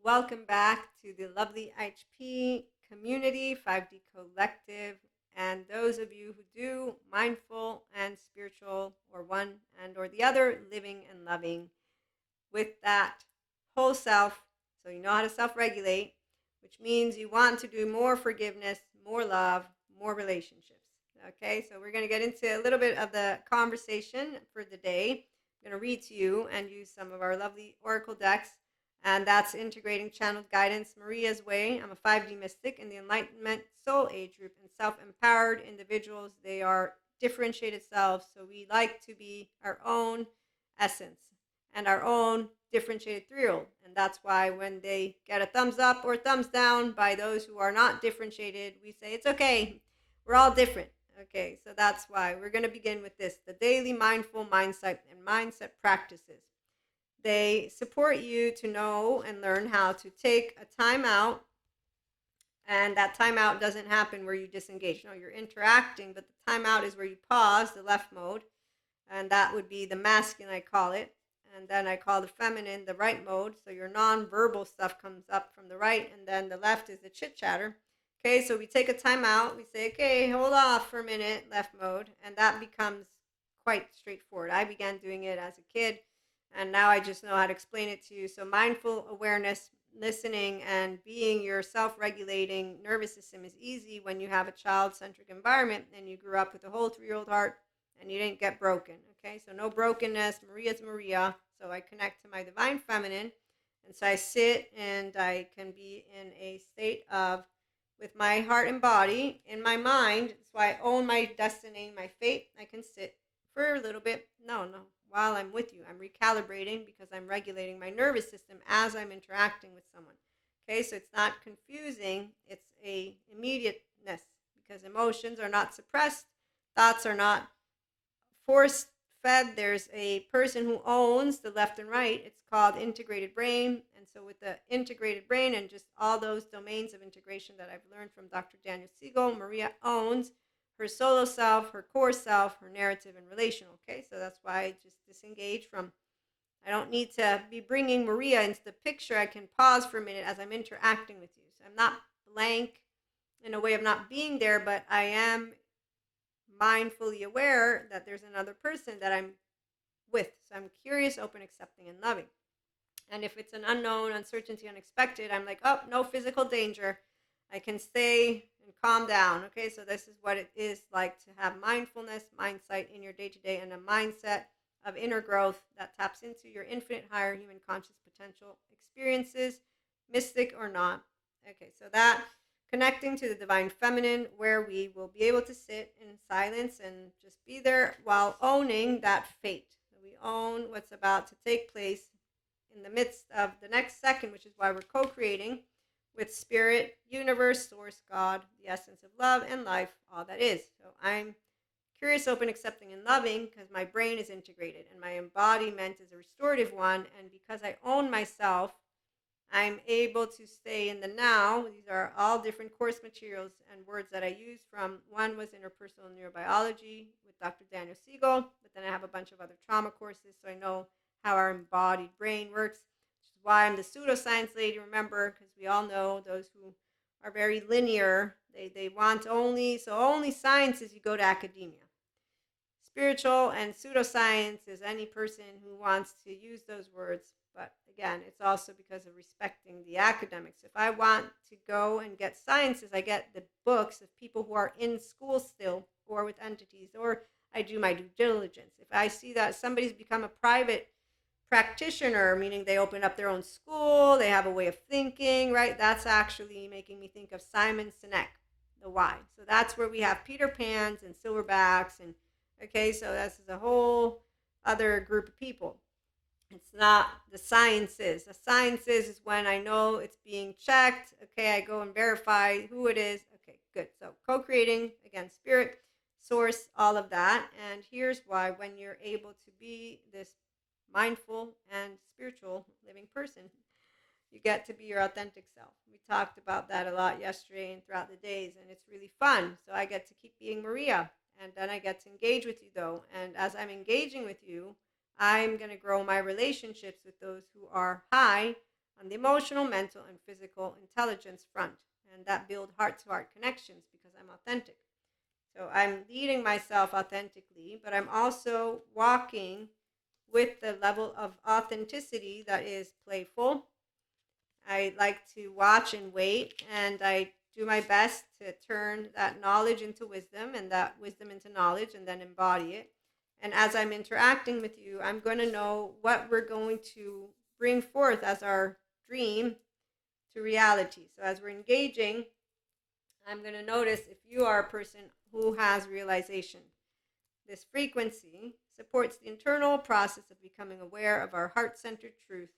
Welcome back to the lovely HP community, 5D Collective, and those of you who do mindful and spiritual, or one and or the other, living and loving with that whole self. So you know how to self regulate, which means you want to do more forgiveness, more love, more relationships. Okay, so we're going to get into a little bit of the conversation for the day. I'm going to read to you and use some of our lovely oracle decks, and that's integrating channeled guidance Maria's way. I'm a 5D mystic in the Enlightenment Soul Age group, and self-empowered individuals, they are differentiated selves, so we like to be our own essence and our own differentiated 3-year-old. And that's why when they get a thumbs up or thumbs down by those who are not differentiated, we say it's okay, we're all different. Okay, so that's why we're going to begin with this, the daily mindful mindset and mindset practices. They support you to know and learn how to take a time out, and that timeout doesn't happen where you disengage. No, you're interacting, but the timeout is where you pause, the left mode, and that would be the masculine, I call it. And then I call the feminine the right mode. So your non-verbal stuff comes up from the right, and then the left is the chit chatter. Okay, so we take a timeout. We say, okay, hold off for a minute, left mode, and that becomes quite straightforward. I began doing it as a kid, and now I just know how to explain it to you. So mindful awareness, listening, and being your self-regulating nervous system is easy when you have a child-centric environment and you grew up with a whole 3-year-old heart and you didn't get broken. Okay, so no brokenness. Maria's Maria. So I connect to my divine feminine, and so I sit and I can be in a state of, with my heart and body in my mind. That's why I own my destiny, my fate. I can sit for a little bit. No, while I'm with you, I'm recalibrating because I'm regulating my nervous system as I'm interacting with someone. Okay, so it's not confusing, it's a immediateness, because emotions are not suppressed, thoughts are not force fed. There's a person who owns the left and right. It's called integrated brain. And so with the integrated brain and just all those domains of integration that I've learned from Dr. Daniel Siegel, Maria owns her solo self, her core self, her narrative, and relational. Okay, so that's why I just disengage from, I don't need to be bringing Maria into the picture. I can pause for a minute as I'm interacting with you. So I'm not blank in a way of not being there, but I am mindfully aware that there's another person that I'm with. So I'm curious, open, accepting, and loving. And if it's an unknown, uncertainty, unexpected, I'm like, oh, no physical danger. I can stay and calm down. Okay, so this is what it is like to have mindfulness, mindsight in your day-to-day, and a mindset of inner growth that taps into your infinite higher human conscious potential experiences, mystic or not. Okay, so that connecting to the divine feminine, where we will be able to sit in silence and just be there while owning that fate. We own what's about to take place in the midst of the next second, which is why we're co-creating with spirit, universe, source, God, the essence of love and life, all that is. So I'm curious, open, accepting, and loving because my brain is integrated and my embodiment is a restorative one. And because I own myself, I'm able to stay in the now. These are all different course materials and words that I use from. One was interpersonal neurobiology with Dr. Daniel Siegel, but then I have a bunch of other trauma courses, so I know how our embodied brain works, which is why I'm the pseudoscience lady, remember, because we all know those who are very linear, they want only science is you go to academia. Spiritual and pseudoscience is any person who wants to use those words. But again, it's also because of respecting the academics. If I want to go and get sciences, I get the books of people who are in school still or with entities, or I do my due diligence. If I see that somebody's become a private practitioner, meaning they open up their own school, they have a way of thinking, right? That's actually making me think of Simon Sinek, the why. So that's where we have Peter Pans and Silverbacks, and okay, so this is a whole other group of people. It's not the sciences. The sciences is when I know it's being checked. Okay, I go and verify who it is. Okay, good. So co-creating, again, spirit, source, all of that. And here's why: when you're able to be this mindful and spiritual living person, you get to be your authentic self. We talked about that a lot yesterday and throughout the days, and it's really fun. So I get to keep being Maria, and then I get to engage with you, though. And as I'm engaging with you, I'm going to grow my relationships with those who are high on the emotional, mental, and physical intelligence front, and that build heart-to-heart connections because I'm authentic. So I'm leading myself authentically, but I'm also walking with the level of authenticity that is playful. I like to watch and wait, and I do my best to turn that knowledge into wisdom and that wisdom into knowledge and then embody it. And as I'm interacting with you, I'm going to know what we're going to bring forth as our dream to reality. So as we're engaging, I'm going to notice if you are a person who has realization. This frequency supports the internal process of becoming aware of our heart-centered truth,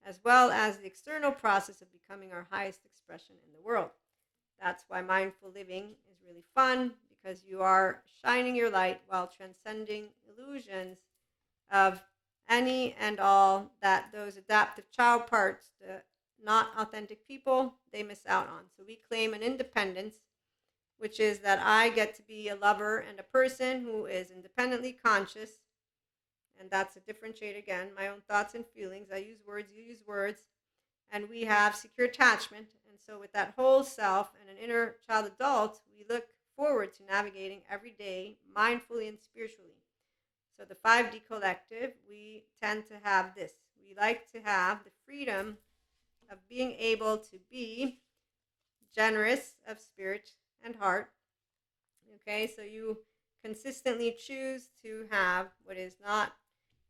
as well as the external process of becoming our highest expression in the world. That's why mindful living is really fun, because you are shining your light while transcending illusions of any and all that those adaptive child parts, the not authentic people, they miss out on. So we claim an independence, which is that I get to be a lover and a person who is independently conscious. And that's a differentiate again, my own thoughts and feelings. I use words, you use words. And we have secure attachment. And so with that whole self and an inner child adult, we look forward to navigating every day mindfully and spiritually. So the 5D collective, we tend to have this. We like to have the freedom of being able to be generous of spirit and heart. Okay, so you consistently choose to have what is not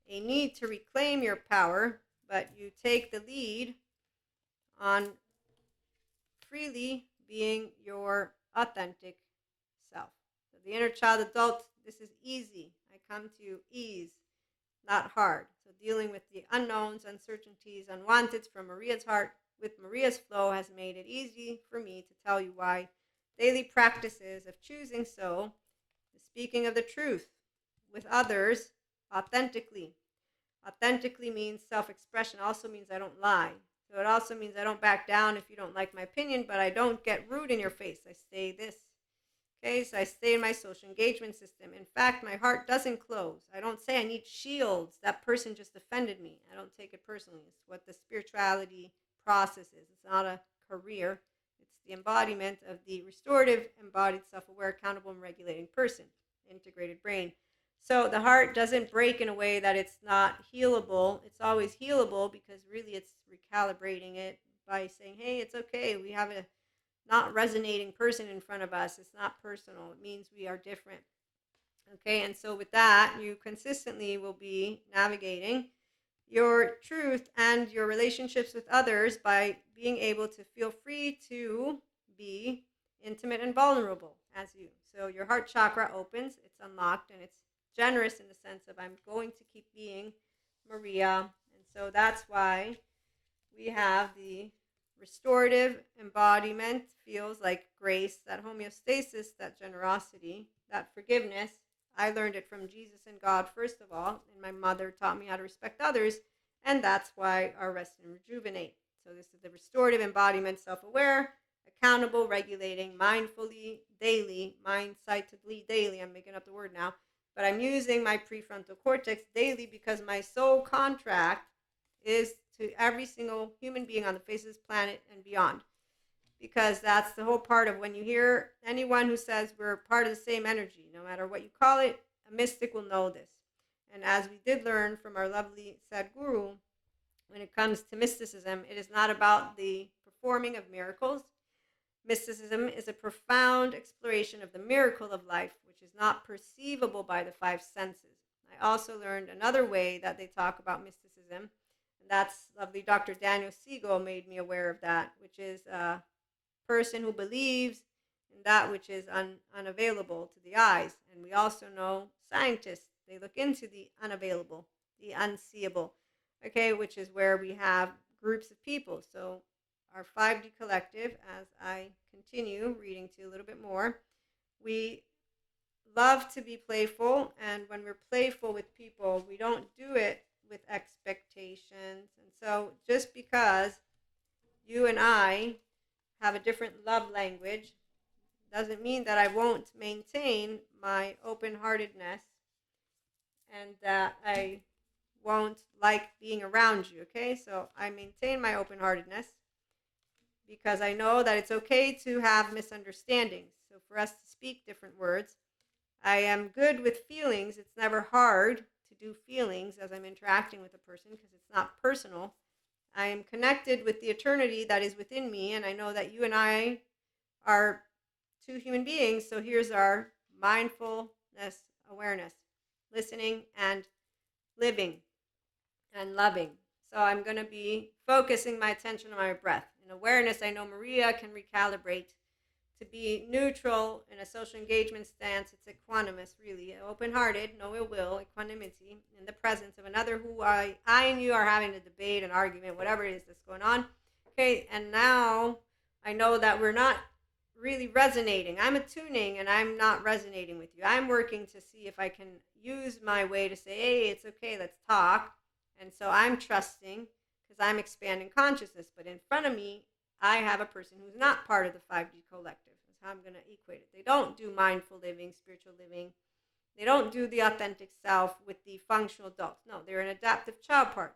a need to reclaim your power, but you take the lead on freely being your authentic self. So the inner child adult, this is easy. I come to ease, not hard. So dealing with the unknowns, uncertainties, unwanteds from Maria's heart with Maria's flow has made it easy for me to tell you why daily practices of choosing so, the speaking of the truth with others authentically. Authentically means self-expression, also means I don't lie. So it also means I don't back down if you don't like my opinion, but I don't get rude in your face. I say this. Okay, so I stay in my social engagement system. In fact, my heart doesn't close. I don't say I need shields. That person just offended me. I don't take it personally. It's what the spirituality process is. It's not a career. It's the embodiment of the restorative, embodied, self-aware, accountable, and regulating person, integrated brain. So the heart doesn't break in a way that it's not healable. It's always healable because really it's recalibrating it by saying, hey, it's okay. We have a not resonating person in front of us. It's not personal. It means we are different. Okay, and so with that, you consistently will be navigating your truth and your relationships with others by being able to feel free to be intimate and vulnerable as you. So your heart chakra opens, it's unlocked, and it's generous in the sense of I'm going to keep being Maria. And so that's why we have the restorative embodiment, feels like grace, that homeostasis, that generosity, that forgiveness. I learned it from Jesus and God, first of all, and my mother taught me how to respect others, and that's why our rest and rejuvenate. So this is the restorative embodiment, self-aware, accountable, regulating, mindfully, daily, mind-sightedly, daily. I'm making up the word now, but I'm using my prefrontal cortex daily because my soul contract is to every single human being on the face of this planet and beyond. Because that's the whole part of when you hear anyone who says we're part of the same energy, no matter what you call it, a mystic will know this. And as we did learn from our lovely Sadhguru, when it comes to mysticism, it is not about the performing of miracles. Mysticism is a profound exploration of the miracle of life, which is not perceivable by the five senses. I also learned another way that they talk about mysticism, and that's lovely Dr. Daniel Siegel made me aware of that, which is a person who believes in that which is unavailable to the eyes. And we also know scientists, they look into the unavailable, the unseeable, okay, which is where we have groups of people. So our 5D collective, as I continue reading to you a little bit more, we love to be playful, and when we're playful with people, we don't do it with expectations. And so just because you and I have a different love language doesn't mean that I won't maintain my open-heartedness and that I won't like being around you, okay? So I maintain my open-heartedness because I know that it's okay to have misunderstandings. So for us to speak different words, I am good with feelings. It's never hard to do feelings as I'm interacting with a person because it's not personal. I am connected with the eternity that is within me, and I know that you and I are two human beings. So here's our mindfulness awareness, listening and living and loving. So I'm going to be focusing my attention on my breath. In awareness, I know Maria can recalibrate to be neutral in a social engagement stance. It's equanimous, really, open-hearted, no ill will, equanimity in the presence of another who I and you are having a debate, an argument, whatever it is that's going on. Okay, and now I know that we're not really resonating. I'm attuning and I'm not resonating with you. I'm working to see if I can use my way to say, hey, it's okay, let's talk. And so I'm trusting because I'm expanding consciousness. But in front of me, I have a person who's not part of the 5D collective. That's how I'm going to equate it. They don't do mindful living, spiritual living. They don't do the authentic self with the functional adults. No, they're an adaptive child part.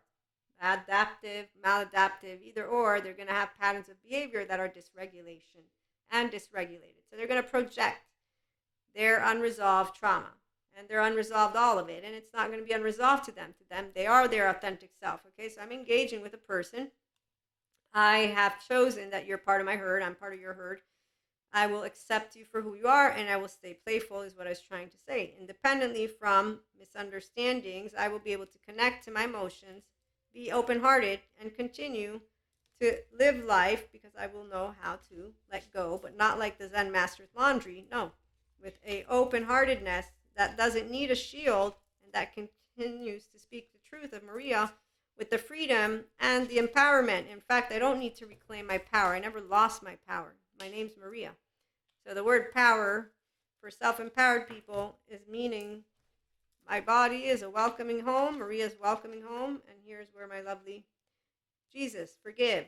Adaptive, maladaptive, either or, they're going to have patterns of behavior that are dysregulation and dysregulated. So they're going to project their unresolved trauma and their unresolved all of it. And it's not going to be unresolved to them. To them, they are their authentic self. Okay, so I'm engaging with a person. I have chosen that you're part of my herd. I'm part of your herd. I will accept you for who you are, and I will stay playful, is what I was trying to say. Independently from misunderstandings, I will be able to connect to my emotions, be open-hearted, and continue to live life because I will know how to let go, but not like the Zen master's laundry. No, with a open-heartedness that doesn't need a shield and that continues to speak the truth of Maria with the freedom and the empowerment. In fact, I don't need to reclaim my power. I never lost my power. My name's Maria. So the word power for self-empowered people is meaning my body is a welcoming home. Maria's welcoming home. And here's where my lovely Jesus, forgive.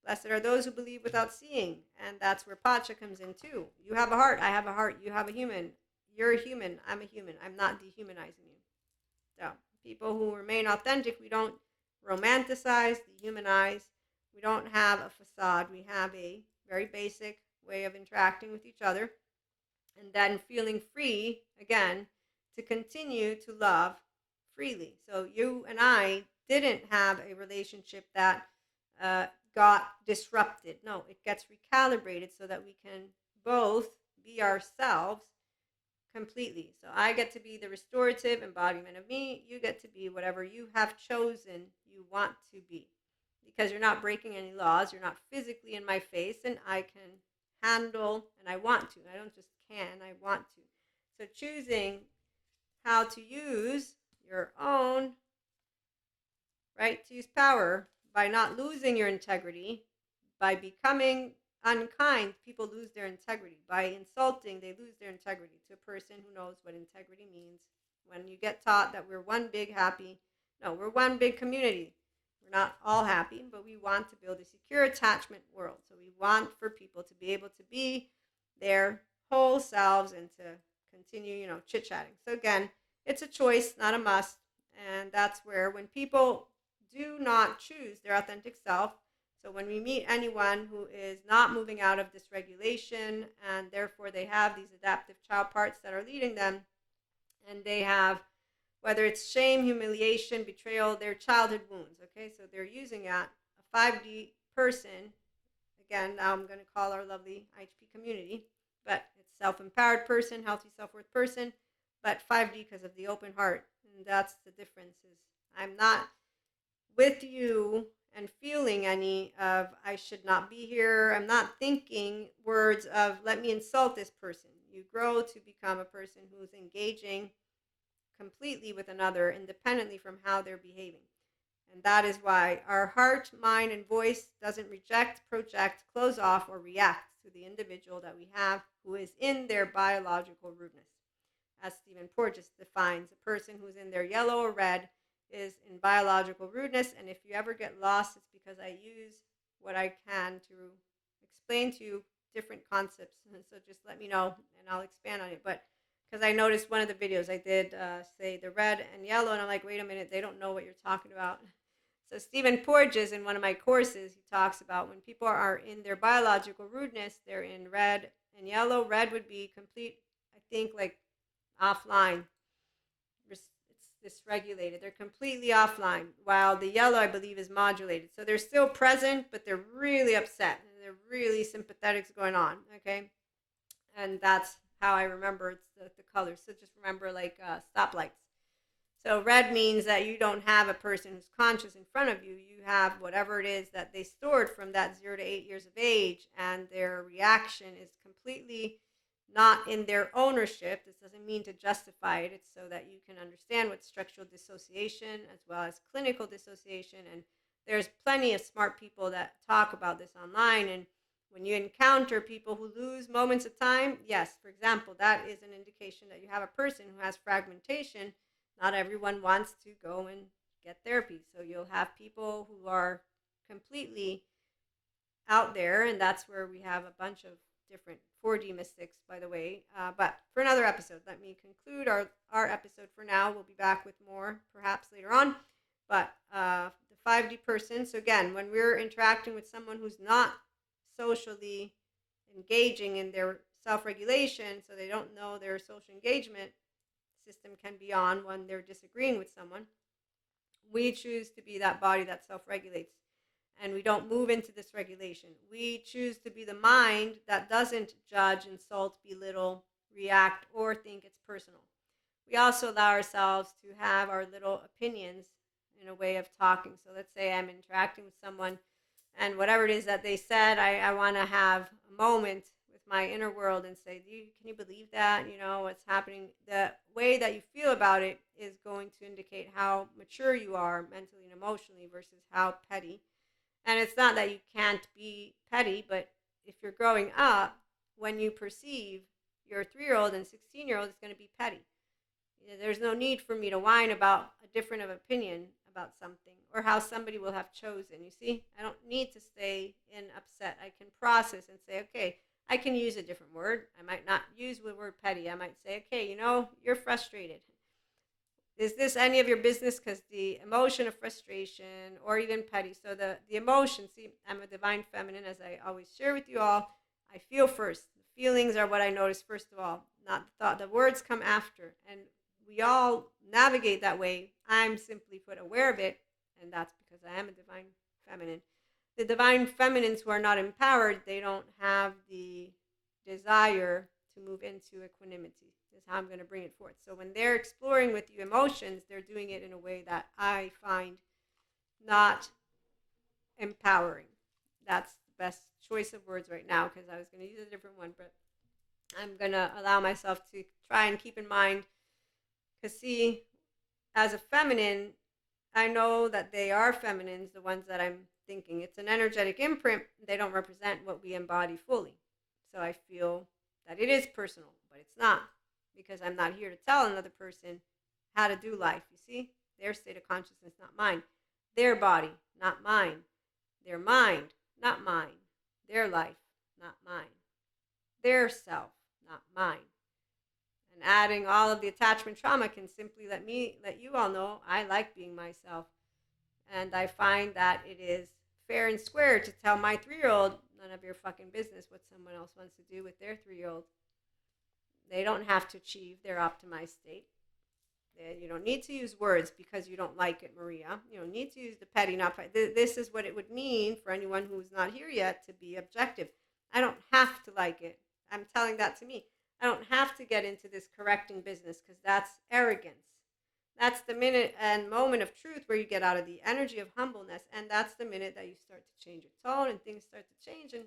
Blessed are those who believe without seeing. And that's where Pacha comes in too. You have a heart. I have a heart. You have a human. You're a human. I'm a human. I'm not dehumanizing you. So people who remain authentic, we don't romanticize, dehumanize. We don't have a facade. We have a very basic way of interacting with each other. And then feeling free, again, to continue to love freely. So you and I didn't have a relationship that got disrupted. No, it gets recalibrated so that we can both be ourselves completely. So I get to be the restorative embodiment of me. You get to be whatever you have chosen you want to be. Because you're not breaking any laws. You're not physically in my face. And I can handle, and I want to. I don't just can, I want to. So choosing how to use your own right to use power by not losing your integrity, by becoming unkind, people lose their integrity. By insulting, they lose their integrity to a person who knows what integrity means. When you get taught that we're one big happy, no, we're one big community. We're not all happy, but we want to build a secure attachment world. So we want for people to be able to be their whole selves and to continue, chit-chatting. So again, it's a choice, not a must. And that's where when people do not choose their authentic self, so when we meet anyone who is not moving out of dysregulation and therefore they have these adaptive child parts that are leading them, and they have, whether it's shame, humiliation, betrayal, their childhood wounds, okay? So they're using that. A 5D person, again, now I'm going to call our lovely IHP community, but it's self-empowered person, healthy self-worth person, but 5D because of the open heart. And that's the difference is I'm not with you and feeling any of I should not be here. I'm not thinking words of let me insult this person. You grow to become a person who's engaging completely with another independently from how they're behaving. And that is why our heart, mind, and voice doesn't reject, project, close off, or react to the individual that we have who is in their biological rudeness. As Stephen Porges defines, a person who's in their yellow or red is in biological rudeness. And if you ever get lost, it's because I use what I can to explain to you different concepts. And so just let me know and I'll expand on it. But because I noticed one of the videos I did say the red and yellow, and I'm like, wait a minute, they don't know what you're talking about. So Stephen Porges, in one of my courses, he talks about when people are in their biological rudeness, they're in red and yellow. Red would be complete, I think, like offline. It's dysregulated. They're completely offline, while the yellow, I believe, is modulated. So they're still present, but they're really upset. They're really sympathetics going on, okay? And that's how I remember it's the colors. So just remember like stoplights. So red means that you don't have a person who's conscious in front of you. You have whatever it is that they stored from that 0 to 8 years of age, and their reaction is completely not in their ownership. This doesn't mean to justify it. It's so that you can understand what structural dissociation as well as clinical dissociation. And there's plenty of smart people that talk about this online. And when you encounter people who lose moments of time, yes, for example, that is an indication that you have a person who has fragmentation. Not everyone wants to go and get therapy. So you'll have people who are completely out there, and that's where we have a bunch of different 4D mystics, by the way. But for another episode, let me conclude our episode for now. We'll be back with more perhaps later on. But the 5D person, so again, when we're interacting with someone who's not socially engaging in their self-regulation, so they don't know their social engagement system can be on when they're disagreeing with someone, we choose to be that body that self-regulates, and we don't move into this regulation. We choose to be the mind that doesn't judge, insult, belittle, react, or think it's personal. We also allow ourselves to have our little opinions in a way of talking. So let's say I'm interacting with someone, and whatever it is that they said, I want to have a moment with my inner world and say, can you believe that? You know, what's happening? The way that you feel about it is going to indicate how mature you are mentally and emotionally versus how petty. And it's not that you can't be petty, but if you're growing up, when you perceive your 3-year-old and 16-year-old is going to be petty. There's no need for me to whine about a different of opinion about something or how somebody will have chosen. You see, I don't need to stay in upset. I can process and say, okay, I can use a different word. I might not use the word petty. I might say, okay, you're frustrated. Is this any of your business? Because the emotion of frustration or even petty. So the emotion, see, I'm a divine feminine, as I always share with you all. I feel first. The feelings are what I notice first of all, not the thought. The words come after. And we all navigate that way. I'm simply put aware of it, and that's because I am a divine feminine. The divine feminines who are not empowered, they don't have the desire to move into equanimity. Is how I'm going to bring it forth. So when they're exploring with you emotions, they're doing it in a way that I find not empowering. That's the best choice of words right now, because I was going to use a different one, but I'm going to allow myself to try and keep in mind. Because see, as a feminine, I know that they are feminines, the ones that I'm thinking. It's an energetic imprint. They don't represent what we embody fully. So I feel that it is personal, but it's not, because I'm not here to tell another person how to do life. You see, their state of consciousness, not mine. Their body, not mine. Their mind, not mine. Their life, not mine. Their self, not mine. And adding all of the attachment trauma can simply let you all know I like being myself. And I find that it is fair and square to tell my 3-year-old, none of your fucking business what someone else wants to do with their 3-year-old. They don't have to achieve their optimized state. You don't need to use words because you don't like it, Maria. You don't need to use the petty, not petty. This is what it would mean for anyone who's not here yet to be objective. I don't have to like it. I'm telling that to me. I don't have to get into this correcting business because that's arrogance. That's the minute and moment of truth where you get out of the energy of humbleness, and that's the minute that you start to change your tone and things start to change and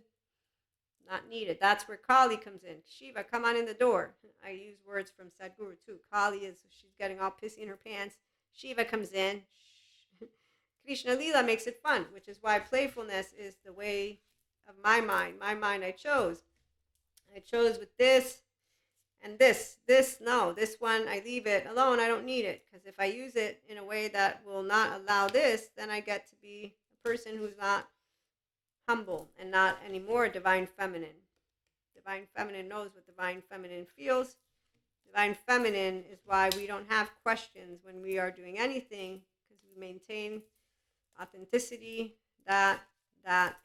not needed. That's where Kali comes in. Shiva, come on in the door. I use words from Sadhguru too. Kali she's getting all pissy in her pants. Shiva comes in. Krishna Lila makes it fun, which is why playfulness is the way of my mind. My mind I chose. I chose with this and this. No. This one, I leave it alone. I don't need it. Because if I use it in a way that will not allow this, then I get to be a person who's not humble and not anymore divine feminine. Divine feminine knows what divine feminine feels. divine feminine is why we don't have questions when we are doing anything, because we maintain authenticity, that,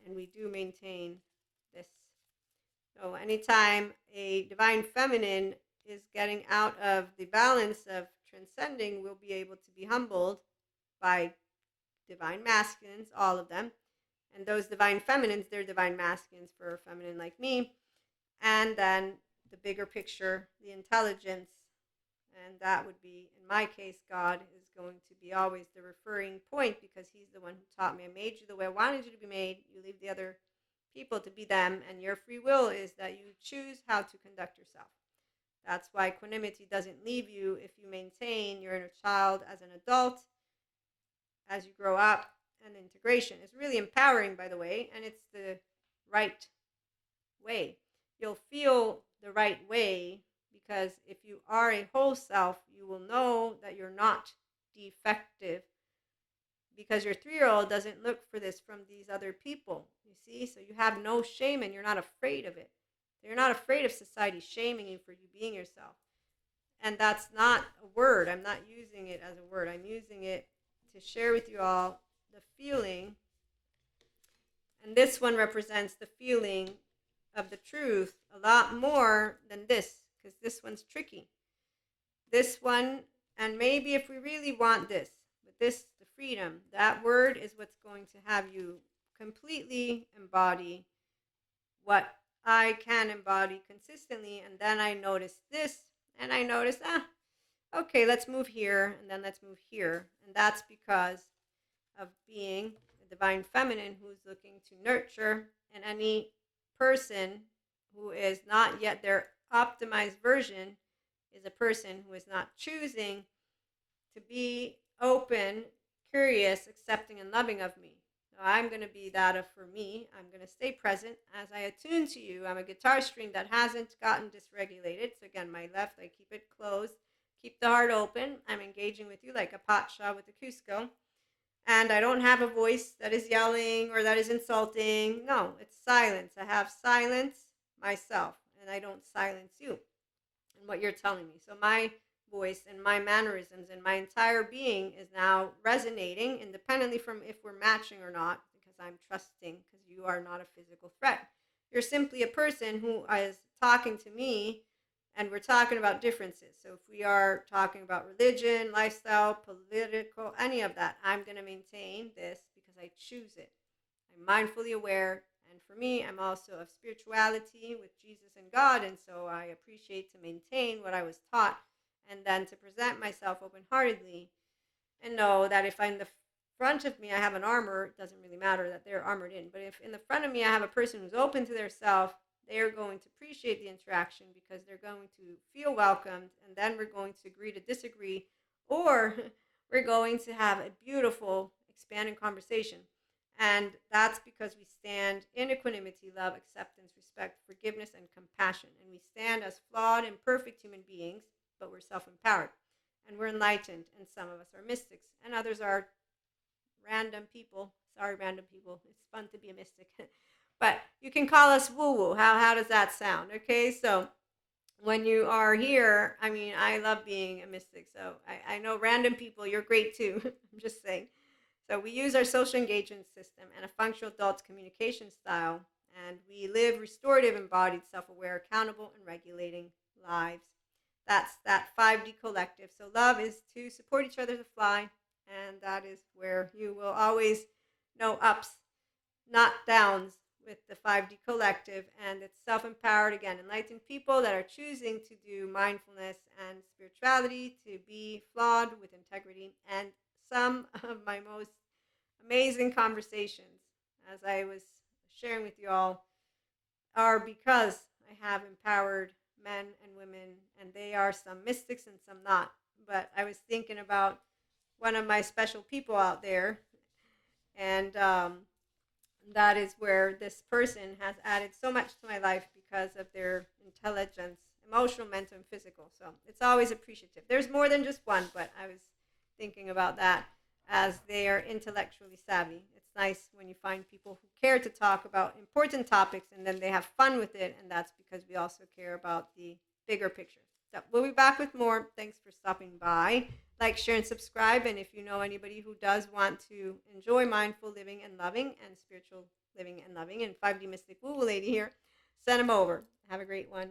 and we do maintain this. So anytime a divine feminine is getting out of the balance of transcending, we'll be able to be humbled by divine masculines, all of them. And those divine feminines, they're divine masculines for a feminine like me. And then the bigger picture, the intelligence, and that would be, in my case, God is going to be always the referring point, because he's the one who taught me. I made you the way I wanted you to be made. You leave the other people to be them, and your free will is that you choose how to conduct yourself. That's why equanimity doesn't leave you if you maintain your inner child as an adult, as you grow up, and integration is really empowering, by the way, and it's the right way. You'll feel the right way, because if you are a whole self, you will know that you're not defective, because your 3-year-old doesn't look for this from these other people, you see? So you have no shame, and you're not afraid of it. You're not afraid of society shaming you for you being yourself. And that's not a word. I'm not using it as a word. I'm using it to share with you all the feeling. And this one represents the feeling of the truth a lot more than this, because this one's tricky. This one, and maybe if we really want this, but this, the freedom, that word is what's going to have you completely embody what I can embody consistently. And then I notice this, and I notice, okay, let's move here, and then let's move here. And that's because of being a divine feminine who's looking to nurture, and any person who is not yet their optimized version is a person who is not choosing to be open, curious, accepting, and loving of me. So I'm going to be that of for me. I'm going to stay present as I attune to you. I'm a guitar string that hasn't gotten dysregulated. So again, my left, I keep it closed, keep the heart open. I'm engaging with you like a pacha with a Cusco. And I don't have a voice that is yelling or that is insulting. No, it's silence. I have silence myself, and I don't silence you and what you're telling me. So my voice and my mannerisms and my entire being is now resonating independently from if we're matching or not, because I'm trusting, because you are not a physical threat. You're simply a person who is talking to me, and we're talking about differences. So if we are talking about religion, lifestyle, political, any of that, I'm going to maintain this because I choose it. I'm mindfully aware. And for me, I'm also of spirituality with Jesus and God. And so I appreciate to maintain what I was taught, and then to present myself open-heartedly, and know that if I'm in the front of me, I have an armor, it doesn't really matter that they're armored in. But if in the front of me, I have a person who's open to their self, they are going to appreciate the interaction, because they're going to feel welcomed, and then we're going to agree to disagree, or we're going to have a beautiful, expanding conversation. And that's because we stand in equanimity, love, acceptance, respect, forgiveness, and compassion. And we stand as flawed, imperfect human beings, but we're self-empowered. And we're enlightened, and some of us are mystics, and others are random people. Sorry, random people. It's fun to be a mystic. But you can call us woo-woo. How does that sound? Okay, so when you are here, I mean, I love being a mystic. So I know random people, you're great too. I'm just saying. So we use our social engagement system and a functional adult communication style, and we live restorative, embodied, self-aware, accountable, and regulating lives. That's that 5D collective. So love is to support each other to fly, and that is where you will always know ups, not downs, with the 5D collective. And it's self-empowered, again, enlightened people that are choosing to do mindfulness and spirituality, to be flawed with integrity. And some of my most amazing conversations, as I was sharing with you all, are because I have empowered men and women, and they are some mystics and some not. But I was thinking about one of my special people out there, and that is where this person has added so much to my life because of their intelligence, emotional, mental, and physical. So it's always appreciative. There's more than just one, but I was thinking about that, as they are intellectually savvy. It's nice when you find people who care to talk about important topics, and then they have fun with it, and that's because we also care about the bigger picture. So we'll be back with more. Thanks for stopping by. Like, share, and subscribe. And if you know anybody who does want to enjoy mindful living and loving and spiritual living and loving and 5D Mystic Woo Woo Lady here, send them over. Have a great one.